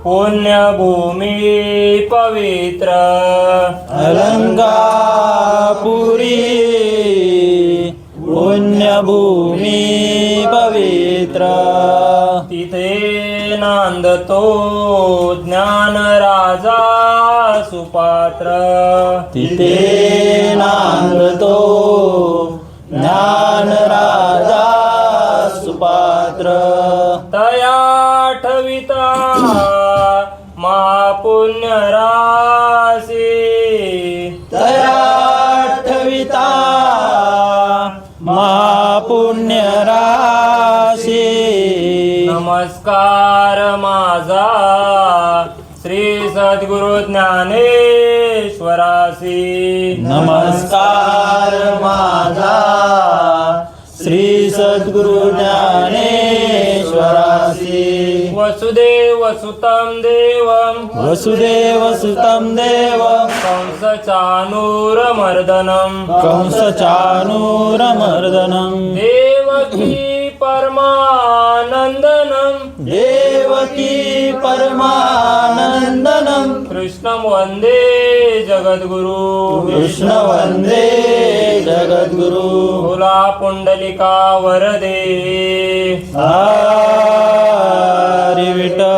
पुण्यभूमी पवित्र अलंकापुरी पुण्यभूमी पवित्र तिथे नांदतो ज्ञान राजा सुपात्र तिथे नांदतो ज्ञान राजा सुपात्र तया ठविता महापुण्य राशी तयाठविता महापुण्य राशी नमस्कार माझा श्री सद्गुरु ज्ञानेश्वरासी नमस्कार माझा श्री सद्गुरु ज्ञानेश्वरासी वसुदेव सुतं देवं वसुदेवसुतं देवं कंसचानूरमर्दनं कंसचाणूरमर्दनं देवकी परमानन्दनं देवकी परमानन्दनं कृष्णं वन्दे जगद्गुरु कृष्ण वन्दे जगद्गुरु भोला पुंडलिका वरदे हरि विठ्ठल